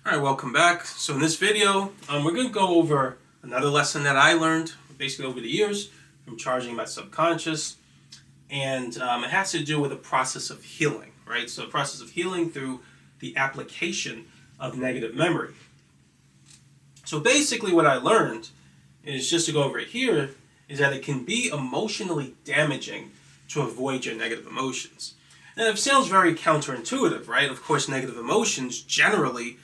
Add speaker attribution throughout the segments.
Speaker 1: Alright, welcome back. So in this video, we're going to go over another lesson that I learned basically over the years from charging my subconscious. And it has to do with the process of healing, right? So the process of healing through the application of negative memory. So basically what I learned is, just to go over it here, is that it can be emotionally damaging to avoid your negative emotions. And it sounds very counterintuitive, right? Of course, negative emotions generally,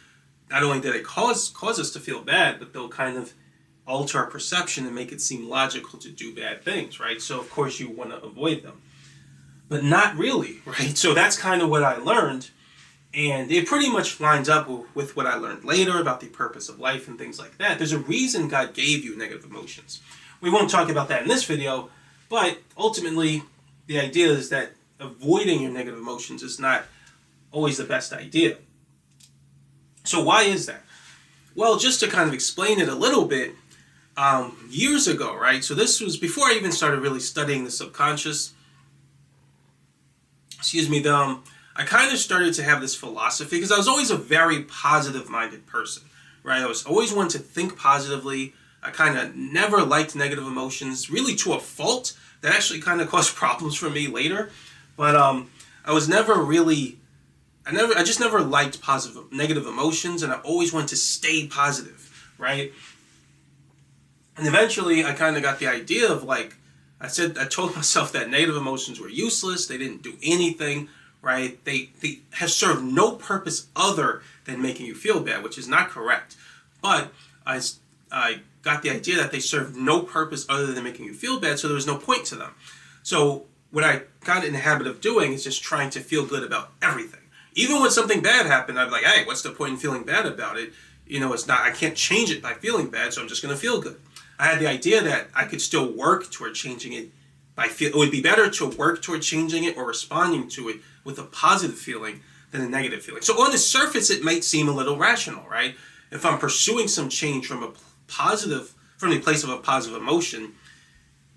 Speaker 1: not only do they cause us to feel bad, but they'll kind of alter our perception and make it seem logical to do bad things, right? So of course you want to avoid them. But not really, right? So that's kind of what I learned. And it pretty much lines up with what I learned later about the purpose of life and things like that. There's a reason God gave you negative emotions. We won't talk about that in this video, but ultimately the idea is that avoiding your negative emotions is not always the best idea. So why is that? Well, just to kind of explain it a little bit, years ago, right? So this was before I even started really studying the subconscious. I kind of started to have this philosophy because I was always a very positive-minded person, right? I was always one to think positively. I kind of never liked negative emotions, really to a fault that actually kind of caused problems for me later. But I was never really, I just never liked negative emotions, and I always wanted to stay positive, right? And eventually I kind of got the idea of, like, I told myself that negative emotions were useless. They didn't do anything, right? They have served no purpose other than making you feel bad, which is not correct. But I got the idea that they served no purpose other than making you feel bad, so there was no point to them. So what I got in the habit of doing is just trying to feel good about everything. Even when something bad happened, I'd be like, hey, what's the point in feeling bad about it? I can't change it by feeling bad, so I'm just going to feel good. I had the idea that I could still work toward changing it it would be better to work toward changing it or responding to it with a positive feeling than a negative feeling. So on the surface, it might seem a little rational, right? If I'm pursuing some change from the place of a positive emotion,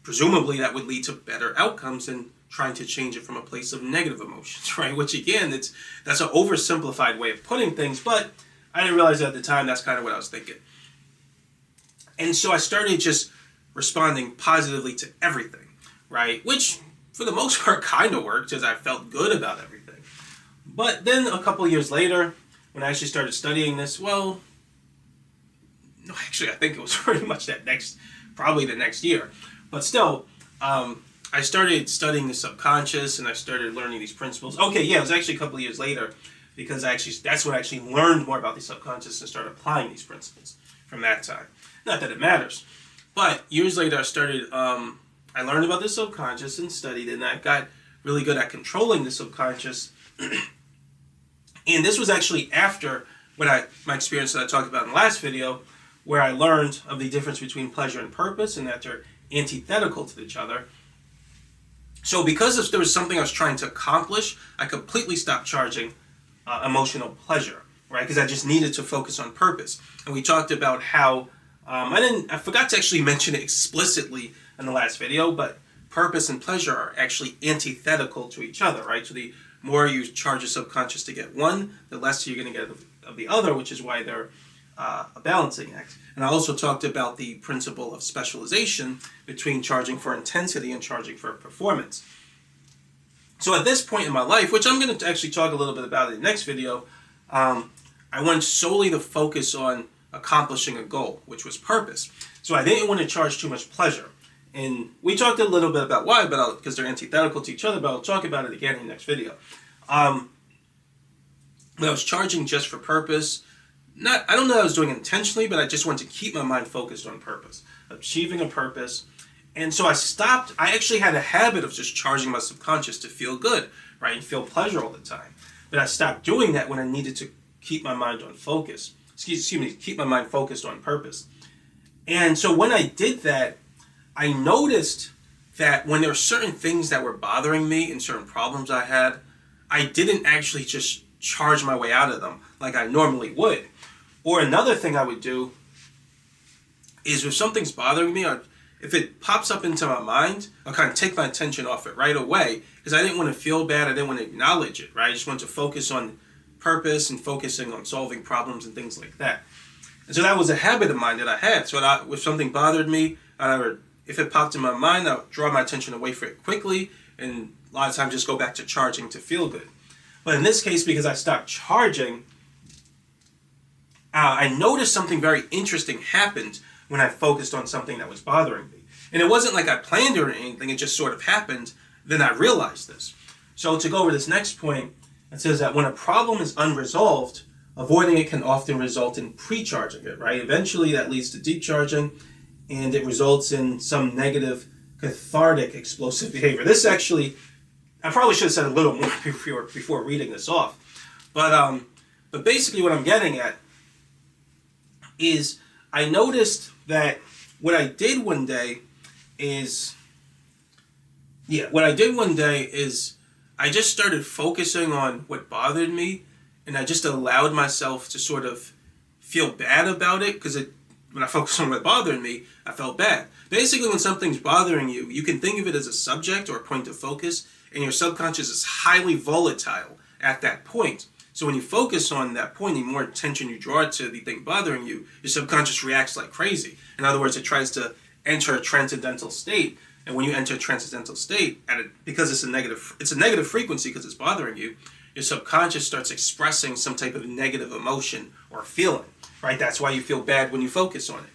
Speaker 1: presumably that would lead to better outcomes than trying to change it from a place of negative emotions, right? Which again, that's an oversimplified way of putting things, but I didn't realize at the time that's kind of what I was thinking. And so I started just responding positively to everything, right? Which, for the most part, kind of worked because I felt good about everything. But then a couple of years later, when I actually started studying this, well, no, actually, I think it was pretty much probably the next year. But still, I started studying the subconscious and I started learning these principles. Okay, yeah, it was actually a couple of years later because that's when I actually learned more about the subconscious and started applying these principles from that time. Not that it matters. But years later, I learned about the subconscious and studied it, and I got really good at controlling the subconscious. And this was actually after my experience that I talked about in the last video, where I learned of the difference between pleasure and purpose and that they're antithetical to each other. So because there was something I was trying to accomplish, I completely stopped charging emotional pleasure, right? Because I just needed to focus on purpose. And we talked about how I forgot to actually mention it explicitly in the last video, but purpose and pleasure are actually antithetical to each other, right? So the more you charge your subconscious to get one, the less you're going to get of the other, which is why they're a balancing act. And I also talked about the principle of specialization between charging for intensity and charging for performance. So at this point in my life, which I'm going to actually talk a little bit about in the next video, I wanted solely to focus on accomplishing a goal, which was purpose. So I didn't want to charge too much pleasure. And we talked a little bit about why, because they're antithetical to each other, but I'll talk about it again in the next video. But I was charging just for purpose. I don't know that I was doing it intentionally, but I just wanted to keep my mind focused on purpose, achieving a purpose. And so I stopped. I actually had a habit of just charging my subconscious to feel good, right, and feel pleasure all the time. But I stopped doing that when I needed to keep my mind on focus. Keep my mind focused on purpose. And so when I did that, I noticed that when there were certain things that were bothering me and certain problems I had, I didn't actually just charge my way out of them like I normally would. Or another thing I would do is if something's bothering me, if it pops up into my mind, I'll kind of take my attention off it right away because I didn't want to feel bad. I didn't want to acknowledge it, right? I just wanted to focus on purpose and focusing on solving problems and things like that. And so that was a habit of mine that I had. So if something bothered me, if it popped in my mind, I would draw my attention away from it quickly, and a lot of times just go back to charging to feel good. But in this case, because I stopped charging, I noticed something very interesting happened when I focused on something that was bothering me. And it wasn't like I planned it or anything, it just sort of happened. Then I realized this. So to go over this next point, it says that when a problem is unresolved, avoiding it can often result in pre-charging it, right? Eventually that leads to deep charging, and it results in some negative, cathartic, explosive behavior. This actually, I probably should have said a little more before reading this off. But basically what I'm getting at is I noticed that what I did one day is I just started focusing on what bothered me, and I just allowed myself to sort of feel bad about it, because when I focused on what bothered me, I felt bad. Basically, when something's bothering you, you can think of it as a subject or a point of focus, and your subconscious is highly volatile at that point. So when you focus on that point, the more attention you draw to the thing bothering you, your subconscious reacts like crazy. In other words, it tries to enter a transcendental state. And when you enter a transcendental state, because it's a negative frequency because it's bothering you, your subconscious starts expressing some type of negative emotion or feeling, right? That's why you feel bad when you focus on it.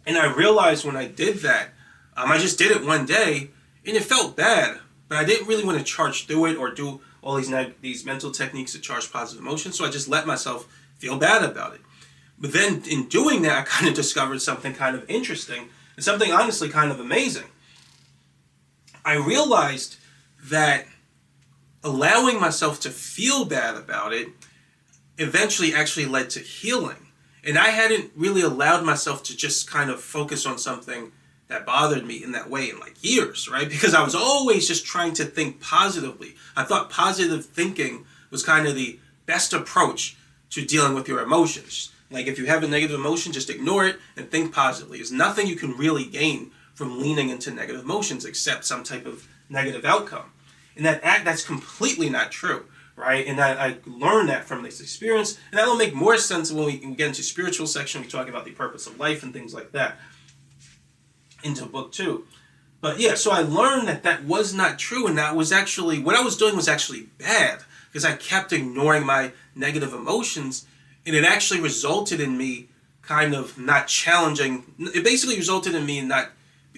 Speaker 1: And I realized when I did that, I just did it one day, and it felt bad, but I didn't really want to charge through it or do all these mental techniques to charge positive emotions, so I just let myself feel bad about it. But then in doing that, I kind of discovered something kind of interesting, and something honestly kind of amazing. I realized that allowing myself to feel bad about it eventually actually led to healing. And I hadn't really allowed myself to just kind of focus on something that bothered me in that way in like years, right? Because I was always just trying to think positively. I thought positive thinking was kind of the best approach to dealing with your emotions. Like if you have a negative emotion, just ignore it and think positively. There's nothing you can really gain from leaning into negative emotions except some type of negative outcome. And that's completely not true, right? And I learned that from this experience, and that'll make more sense when we get into spiritual section. We talk about the purpose of life and things like that into book 2. But yeah, so I learned that was not true, and that was actually, what I was doing was actually bad, because I kept ignoring my negative emotions, and it actually resulted in me kind of not challenging. It basically resulted in me not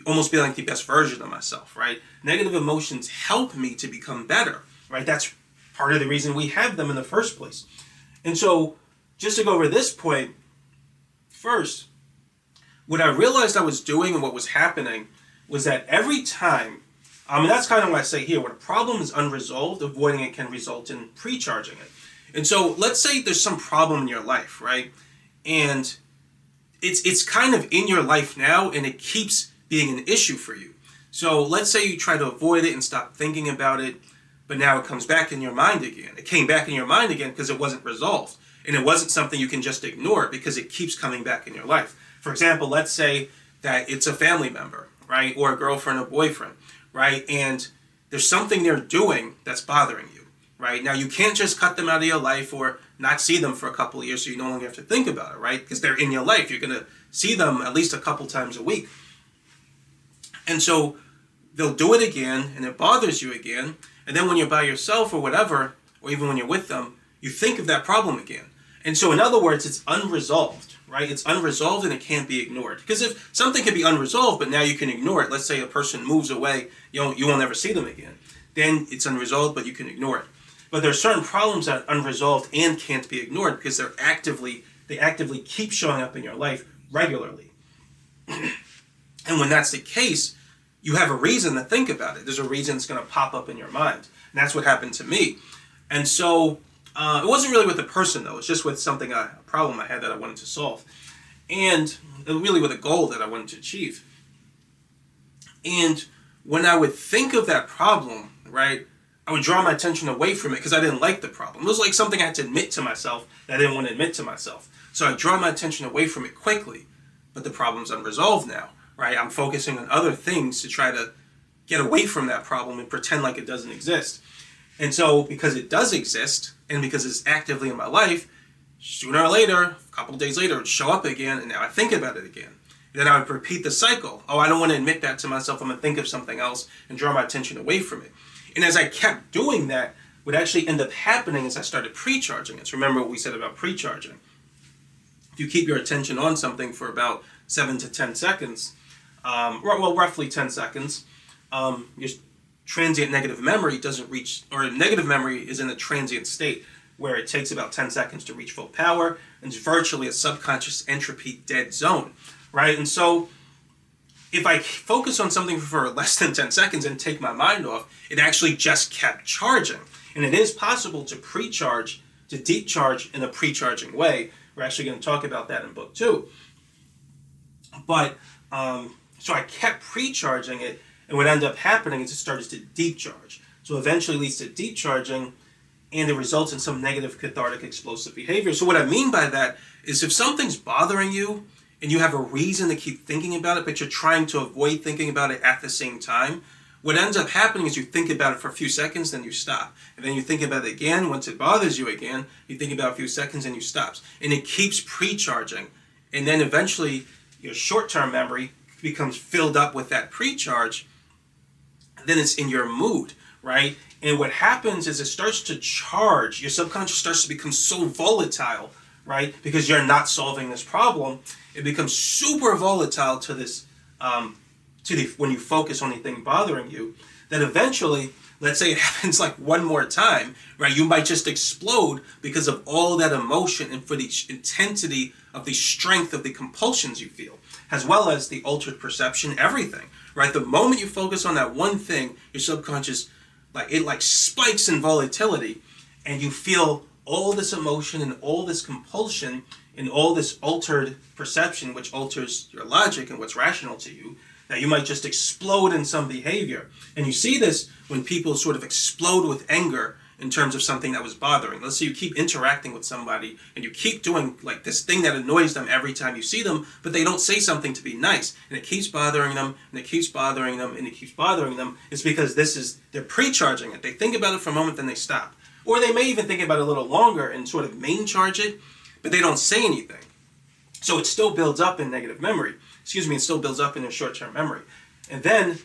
Speaker 1: almost being like the best version of myself, right? Negative emotions help me to become better, right? That's part of the reason we have them in the first place. And so, just to go over this point, first, what I realized I was doing and what was happening was that every time, and that's kind of what I say here, when a problem is unresolved, avoiding it can result in pre-charging it. And so, let's say there's some problem in your life, right? And it's kind of in your life now, and it keeps being an issue for you. So let's say you try to avoid it and stop thinking about it, but now it comes back in your mind again. It came back in your mind again because it wasn't resolved. And it wasn't something you can just ignore because it keeps coming back in your life. For example, let's say that it's a family member, right? Or a girlfriend or boyfriend, right? And there's something they're doing that's bothering you, right? Now, you can't just cut them out of your life or not see them for a couple of years so you no longer have to think about it, right? Because they're in your life. You're going to see them at least a couple times a week. And so they'll do it again, and it bothers you again. And then when you're by yourself or whatever, or even when you're with them, you think of that problem again. And so in other words, it's unresolved, right? It's unresolved and it can't be ignored. Because if something can be unresolved, but now you can ignore it, let's say a person moves away, you will never see them again. Then it's unresolved, but you can ignore it. But there are certain problems that are unresolved and can't be ignored because they actively keep showing up in your life regularly. And when that's the case, you have a reason to think about it. There's a reason it's going to pop up in your mind. And that's what happened to me. And so it wasn't really with the person, though. It's just with something, a problem I had that I wanted to solve. And really with a goal that I wanted to achieve. And when I would think of that problem, right, I would draw my attention away from it because I didn't like the problem. It was like something I had to admit to myself that I didn't want to admit to myself. So I draw my attention away from it quickly. But the problem's unresolved now. Right, I'm focusing on other things to try to get away from that problem and pretend like it doesn't exist. And so because it does exist and because it's actively in my life, sooner or later, a couple of days later, it would show up again, and now I think about it again. And then I would repeat the cycle. Oh, I don't want to admit that to myself. I'm going to think of something else and draw my attention away from it. And as I kept doing that, what actually ended up happening is I started pre-charging it. So remember what we said about pre-charging. If you keep your attention on something for about 7 to 10 seconds, roughly 10 seconds, your transient negative memory doesn't reach, or negative memory is in a transient state where it takes about 10 seconds to reach full power, and it's virtually a subconscious entropy dead zone, right? And so if I focus on something for less than 10 seconds and take my mind off, it actually just kept charging. And it is possible to pre-charge, to deep charge in a pre-charging way. We're actually going to talk about that in book 2. But, so I kept pre-charging it, and what ended up happening is it started to deep charge. So eventually it leads to deep charging, and it results in some negative cathartic explosive behavior. So what I mean by that is if something's bothering you, and you have a reason to keep thinking about it, but you're trying to avoid thinking about it at the same time, what ends up happening is you think about it for a few seconds, then you stop. And then you think about it again. Once it bothers you again, you think about it a few seconds, and you stop. And it keeps pre-charging. And then eventually, your short-term memory becomes filled up with that pre-charge. Then it's in your mood, right? And what happens is it starts to charge. Your subconscious starts to become so volatile, right? Because you're not solving this problem. It becomes super volatile to this, when you focus on anything bothering you, that eventually, let's say it happens like one more time, right? You might just explode because of all that emotion and for the intensity of the strength of the compulsions you feel, as well as the altered perception, everything, right? The moment you focus on that one thing, your subconscious, it spikes in volatility, and you feel all this emotion and all this compulsion and all this altered perception, which alters your logic and what's rational to you, that you might just explode in some behavior. And you see this when people sort of explode with anger in terms of something that was bothering. Let's say you keep interacting with somebody and you keep doing like this thing that annoys them every time you see them, but they don't say something to be nice. And it keeps bothering them, and it keeps bothering them, and it keeps bothering them. It's because they're pre-charging it. They think about it for a moment, then they stop. Or they may even think about it a little longer and sort of main charge it, but they don't say anything. So it still builds up in negative memory. It still builds up in their short-term memory. And then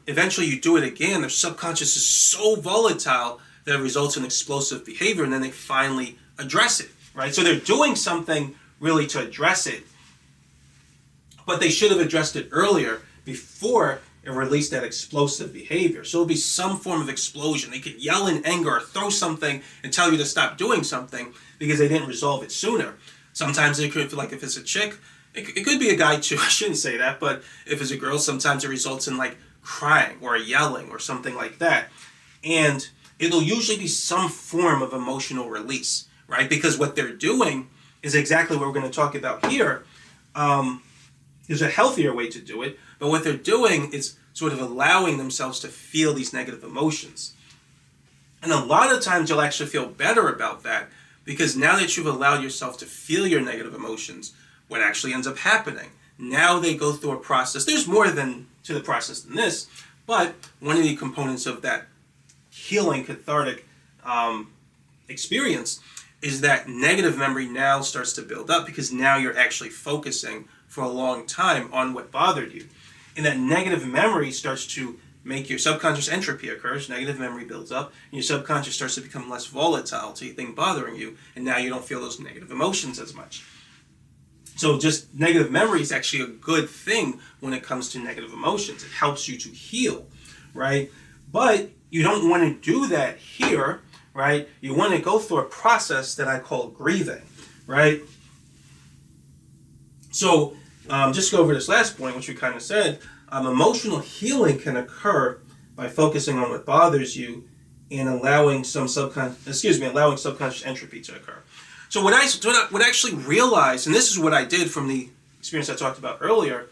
Speaker 1: eventually you do it again. Their subconscious is so volatile that it results in explosive behavior, and then they finally address it, right? So they're doing something really to address it, but they should have addressed it earlier before it released that explosive behavior. So it'll be some form of explosion. They could yell in anger or throw something and tell you to stop doing something because they didn't resolve it sooner. Sometimes it could, like if it's a chick, it could be a guy too, I shouldn't say that, but if it's a girl, sometimes it results in like crying or yelling or something like that. And it'll usually be some form of emotional release, right? Because what they're doing is exactly what we're going to talk about here. There's a healthier way to do it, but what they're doing is sort of allowing themselves to feel these negative emotions. And a lot of times you'll actually feel better about that, because now that you've allowed yourself to feel your negative emotions, what actually ends up happening? Now they go through a process. There's more to the process than this, but one of the components of that healing, cathartic experience is that negative memory now starts to build up, because now you're actually focusing for a long time on what bothered you. And that negative memory starts to make your subconscious entropy occurs, negative memory builds up, and your subconscious starts to become less volatile to anything bothering you, and now you don't feel those negative emotions as much. So just negative memory is actually a good thing when it comes to negative emotions. It helps you to heal, right? But you don't want to do that here, right? You want to go through a process that I call grieving, right? So just go over this last point, which we kind of said. Emotional healing can occur by focusing on what bothers you and allowing subconscious entropy to occur. So what I actually realized, and this is what I did from the experience I talked about earlier,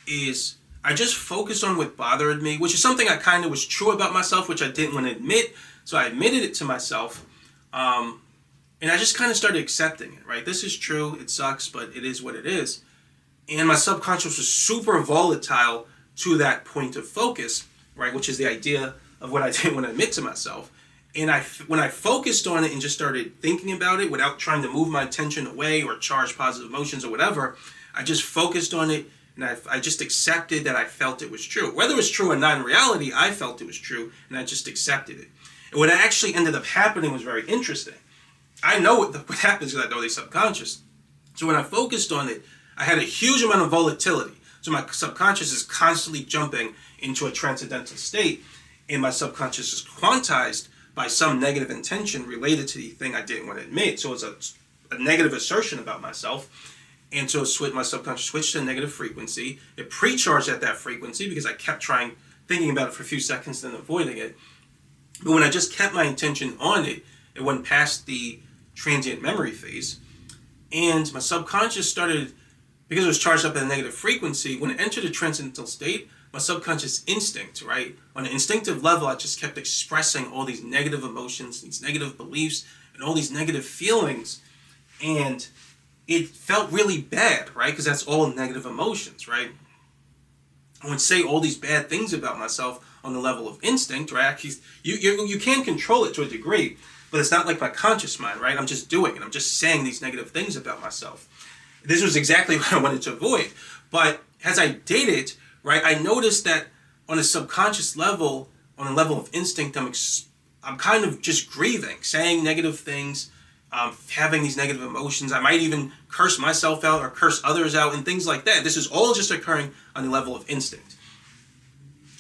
Speaker 1: is I just focused on what bothered me, which is something I kind of was true about myself, which I didn't want to admit. So I admitted it to myself, and I just kind of started accepting it, right? This is true, it sucks, but it is what it is. And my subconscious was super volatile to that point of focus, right? Which is the idea of what I didn't want to admit to myself. And when I focused on it and just started thinking about it without trying to move my attention away or charge positive emotions or whatever, I just focused on it, and I just accepted that I felt it was true. Whether it was true or not in reality, I felt it was true, and I just accepted it. And what actually ended up happening was very interesting. I know what happens because I know the subconscious. So when I focused on it, I had a huge amount of volatility. So my subconscious is constantly jumping into a transcendental state, and my subconscious is quantized by some negative intention related to the thing I didn't want to admit. So it's a negative assertion about myself. And so my subconscious switched to a negative frequency. It pre-charged at that frequency because I kept thinking about it for a few seconds, then avoiding it. But when I just kept my intention on it, it went past the transient memory phase. And my subconscious started, because it was charged up at a negative frequency, when it entered a transcendental state, my subconscious instinct, right? On an instinctive level, I just kept expressing all these negative emotions, these negative beliefs, and all these negative feelings. And it felt really bad, right? Because that's all negative emotions, right? I would say all these bad things about myself on the level of instinct, right? Actually, you can control it to a degree, but it's not like my conscious mind, right? I'm just doing it. I'm just saying these negative things about myself. This was exactly what I wanted to avoid. But as I did it, right, I noticed that on a subconscious level, on a level of instinct, I'm kind of just grieving, saying negative things, having these negative emotions. I might even curse myself out or curse others out and things like that. This is all just occurring on the level of instinct.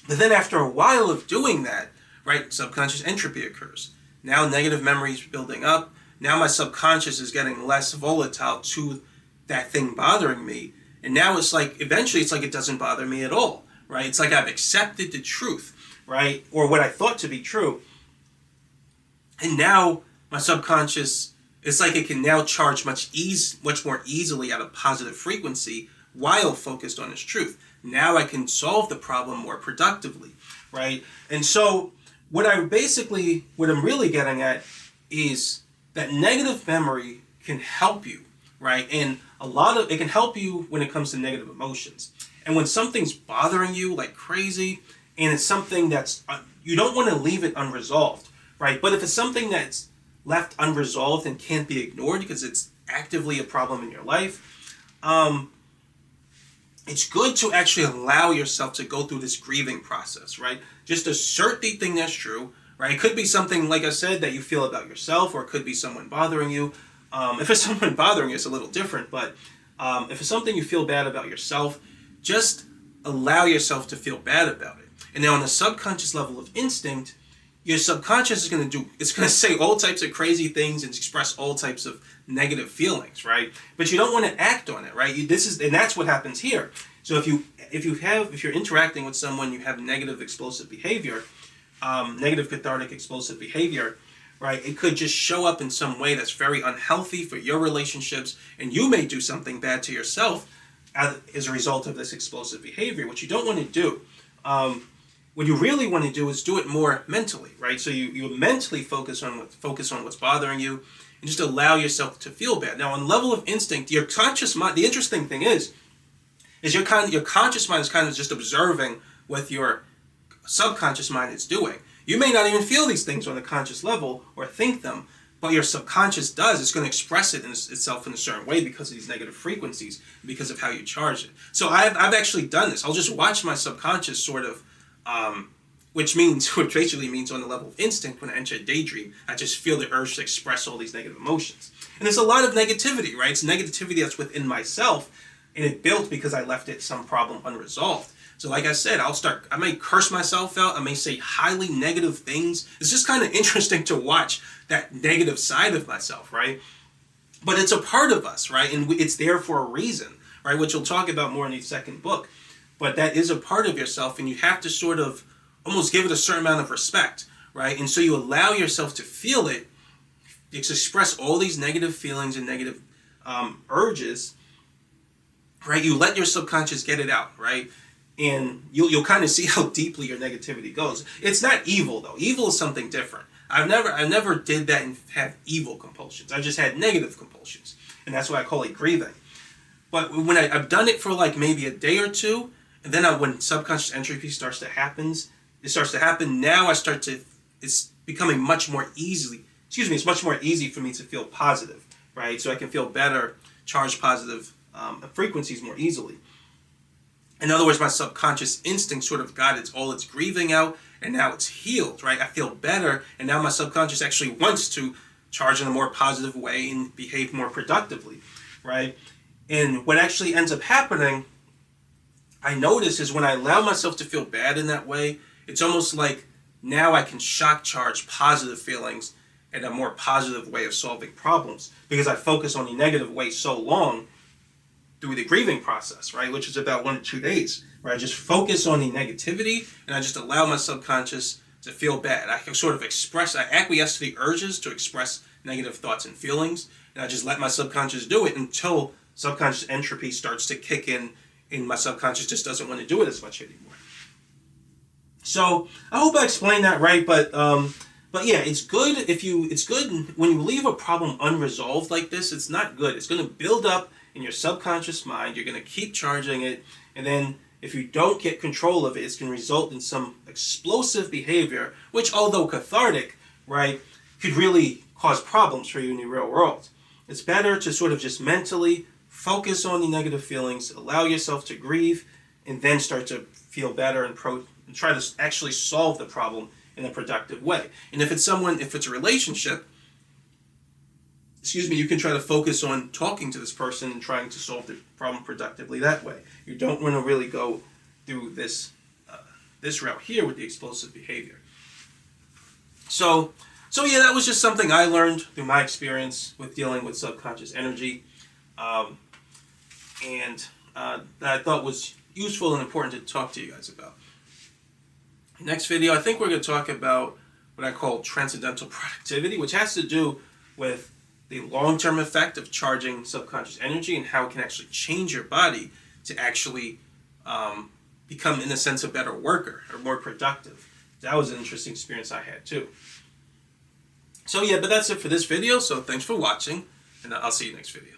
Speaker 1: But then after a while of doing that, right, subconscious entropy occurs. Now negative memories building up. Now my subconscious is getting less volatile to that thing bothering me. And now it's like, eventually it's like it doesn't bother me at all, right? It's like I've accepted the truth, right? Or what I thought to be true. And now my subconscious, it's like it can now charge much more easily at a positive frequency while focused on its truth. Now I can solve the problem more productively, right? And so what I'm really getting at is that negative memory can help you, right? And it can help you when it comes to negative emotions. And when something's bothering you like crazy, and it's something that's, you don't want to leave it unresolved, right? But if it's something that's left unresolved and can't be ignored because it's actively a problem in your life, it's good to actually allow yourself to go through this grieving process, right? Just assert the thing that's true, right? It could be something, like I said, that you feel about yourself, or it could be someone bothering you. If it's someone bothering you, it's a little different, but if it's something you feel bad about yourself, just allow yourself to feel bad about it. And then on the subconscious level of instinct, your subconscious is going to say all types of crazy things and express all types of negative feelings, right? But you don't want to act on it, right? And that's what happens here. So if you're interacting with someone, you have negative explosive behavior, negative cathartic explosive behavior, right? It could just show up in some way that's very unhealthy for your relationships, and you may do something bad to yourself as a result of this explosive behavior, which you don't want to do. What you really want to do is do it more mentally, right? So you mentally focus on what's bothering you, and just allow yourself to feel bad. Now, on the level of instinct, your conscious mind, the interesting thing is your conscious mind is kind of just observing what your subconscious mind is doing. You may not even feel these things on the conscious level or think them, but your subconscious does. It's going to express it in itself in a certain way because of these negative frequencies, because of how you charge it. So I've actually done this. I'll just watch my subconscious sort of, which basically means on the level of instinct, when I enter a daydream, I just feel the urge to express all these negative emotions. And there's a lot of negativity, right? It's negativity that's within myself, and it built because I left some problem unresolved. So like I said, I may curse myself out. I may say highly negative things. It's just kind of interesting to watch that negative side of myself, right? But it's a part of us, right? And it's there for a reason, right? Which you'll talk about more in the second book. But that is a part of yourself, and you have to sort of almost give it a certain amount of respect, right? And so you allow yourself to feel it, to express all these negative feelings and negative urges, right? You let your subconscious get it out, right? And you'll kind of see how deeply your negativity goes. It's not evil, though. Evil is something different. I never did that and have evil compulsions. I just had negative compulsions, and that's why I call it grieving. But when I've done it for like maybe a day or two, and then when subconscious entropy starts to happen, it starts to happen. Now it's becoming much more it's much more easy for me to feel positive, right? So I can feel better, charged positive frequencies more easily. In other words, my subconscious instinct sort of got all its grieving out, and now it's healed, right? I feel better, and now my subconscious actually wants to charge in a more positive way and behave more productively, right? And what actually ends up happening, I notice, is when I allow myself to feel bad in that way, it's almost like now I can shock charge positive feelings and a more positive way of solving problems, because I focus on the negative way so long through the grieving process, right, which is about 1 to 2 days, where I just focus on the negativity and I just allow my subconscious to feel bad. I can sort of I acquiesce to the urges to express negative thoughts and feelings, and I just let my subconscious do it until subconscious entropy starts to kick in, and my subconscious just doesn't want to do it as much anymore. So I hope I explained that right, but yeah, it's good when you leave a problem unresolved like this. It's not good. It's going to build up in your subconscious mind. You're going to keep charging it, and then if you don't get control of it, it's going to result in some explosive behavior, which, although cathartic, right, could really cause problems for you in the real world. It's better to sort of just mentally focus on the negative feelings, allow yourself to grieve, and then start to feel better and try to actually solve the problem in a productive way. And if it's a relationship, you can try to focus on talking to this person and trying to solve the problem productively that way. You don't want to really go through this route here with the explosive behavior. So yeah, that was just something I learned through my experience with dealing with subconscious energy, and that I thought was useful and important to talk to you guys about. Next video, I think we're going to talk about what I call transcendental productivity, which has to do with the long-term effect of charging subconscious energy and how it can actually change your body to actually become, in a sense, a better worker or more productive. That was an interesting experience I had too. So yeah, but that's it for this video. So thanks for watching, and I'll see you next video.